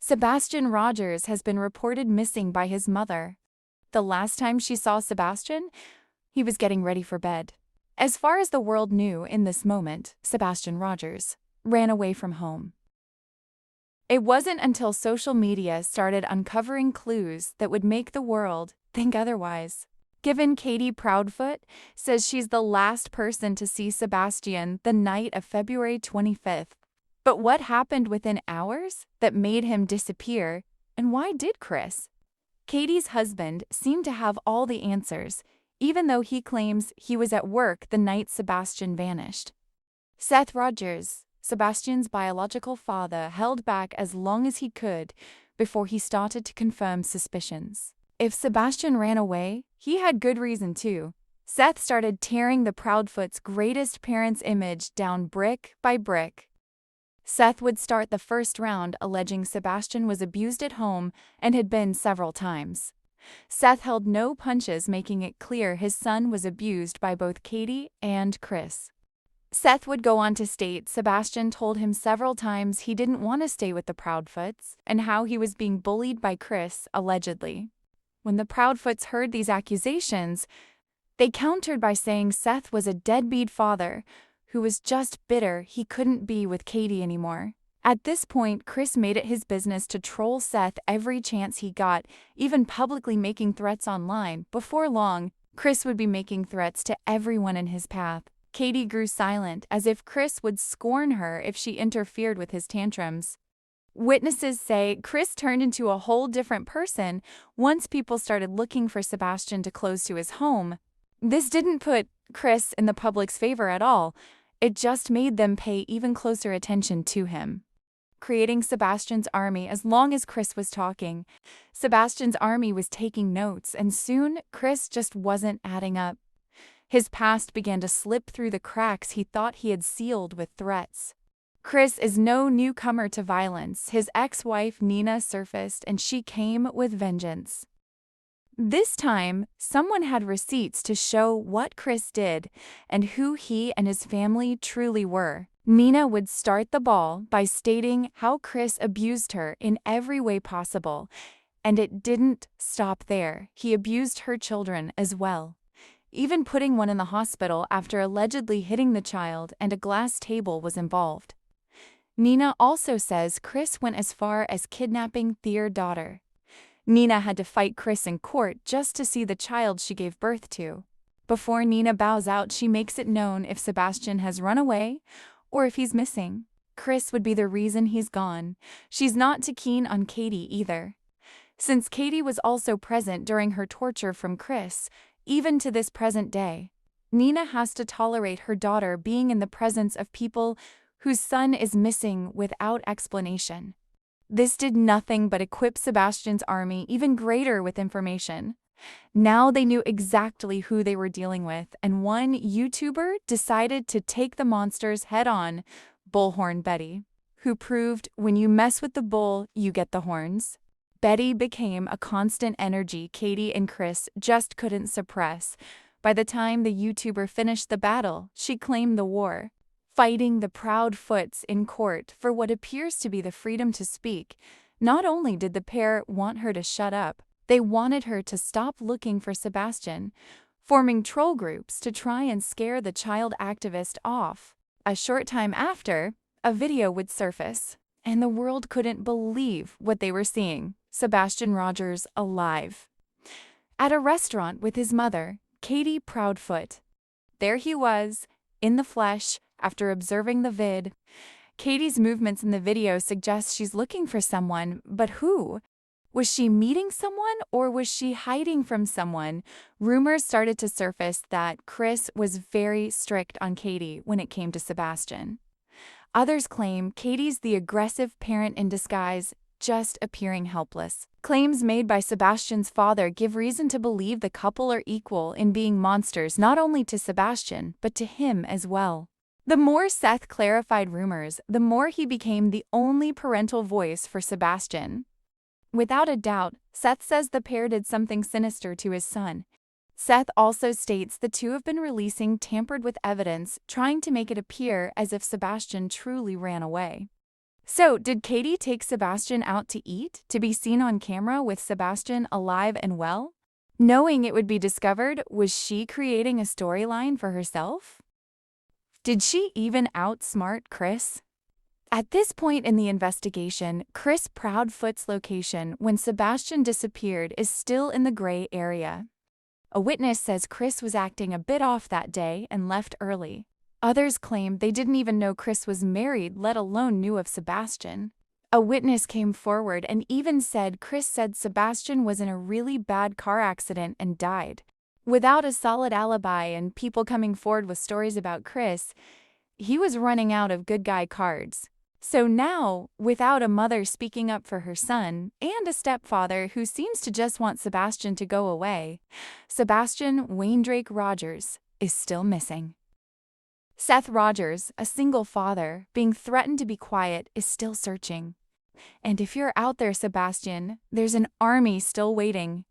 Sebastian Rogers has been reported missing by his mother. The last time she saw Sebastian, he was getting ready for bed. As far as the world knew in this moment, Sebastian Rogers ran away from home. It wasn't until social media started uncovering clues that would make the world think otherwise. Given Katie Proudfoot says she's the last person to see Sebastian the night of February 25th. But what happened within hours that made him disappear, and why did Chris? Katie's husband seemed to have all the answers, even though he claims he was at work the night Sebastian vanished. Seth Rogers, Sebastian's biological father, held back as long as he could before he started to confirm suspicions. If Sebastian ran away, he had good reason to. Seth started tearing the Proudfoot's greatest parents' image down brick by brick. Seth would start the first round alleging Sebastian was abused at home and had been several times. Seth held no punches, making it clear his son was abused by both Katie and Chris. Seth would go on to state Sebastian told him several times he didn't want to stay with the Proudfoots and how he was being bullied by Chris, allegedly. When the Proudfoots heard these accusations, they countered by saying Seth was a deadbeat father who was just bitter he couldn't be with Katie anymore. At this point, Chris made it his business to troll Seth every chance he got, even publicly making threats online. Before long, Chris would be making threats to everyone in his path. Katie grew silent, as if Chris would scorn her if she interfered with his tantrums. Witnesses say Chris turned into a whole different person once people started looking for Sebastian to close to his home. This didn't put Chris in the public's favor at all. It just made them pay even closer attention to him. Creating Sebastian's army as long as Chris was talking. Sebastian's army was taking notes, and soon Chris just wasn't adding up. His past began to slip through the cracks he thought he had sealed with threats. Chris is no newcomer to violence. His ex-wife Nina surfaced, and she came with vengeance. This time, someone had receipts to show what Chris did and who he and his family truly were. Nina would start the ball by stating how Chris abused her in every way possible, and it didn't stop there. He abused her children as well, even putting one in the hospital after allegedly hitting the child, and a glass table was involved. Nina also says Chris went as far as kidnapping their daughter. Nina had to fight Chris in court just to see the child she gave birth to. Before Nina bows out, she makes it known if Sebastian has run away or if he's missing. Chris would be the reason he's gone. She's not too keen on Katie either. Since Katie was also present during her torture from Chris, even to this present day, Nina has to tolerate her daughter being in the presence of people whose son is missing without explanation. This did nothing but equip Sebastian's army even greater with information. Now they knew exactly who they were dealing with, and one YouTuber decided to take the monsters head-on, Bullhorn Betty, who proved when you mess with the bull, you get the horns. Betty became a constant energy Katie and Chris just couldn't suppress. By the time the YouTuber finished the battle, she claimed the war. Fighting the Proudfoots in court for what appears to be the freedom to speak. Not only did the pair want her to shut up, they wanted her to stop looking for Sebastian, forming troll groups to try and scare the child activist off. A short time after, a video would surface, and the world couldn't believe what they were seeing. Sebastian Rogers alive. At a restaurant with his mother, Katie Proudfoot. There he was, in the flesh. After observing the vid, Katie's movements in the video suggest she's looking for someone, but who? Was she meeting someone or was she hiding from someone? Rumors started to surface that Chris was very strict on Katie when it came to Sebastian. Others claim Katie's the aggressive parent in disguise, just appearing helpless. Claims made by Sebastian's father give reason to believe the couple are equal in being monsters not only to Sebastian, but to him as well. The more Seth clarified rumors, the more he became the only parental voice for Sebastian. Without a doubt, Seth says the pair did something sinister to his son. Seth also states the two have been releasing tampered with evidence, trying to make it appear as if Sebastian truly ran away. So, did Katie take Sebastian out to eat to be seen on camera with Sebastian alive and well? Knowing it would be discovered, was she creating a storyline for herself? Did she even outsmart Chris? At this point in the investigation, Chris Proudfoot's location when Sebastian disappeared is still in the gray area. A witness says Chris was acting a bit off that day and left early. Others claim they didn't even know Chris was married, let alone knew of Sebastian. A witness came forward and even said Chris said Sebastian was in a really bad car accident and died. Without a solid alibi and people coming forward with stories about Chris, he was running out of good guy cards. So now, without a mother speaking up for her son and a stepfather who seems to just want Sebastian to go away, Sebastian Waindrake Rogers is still missing. Seth Rogers, a single father, being threatened to be quiet, is still searching. And if you're out there, Sebastian, there's an army still waiting.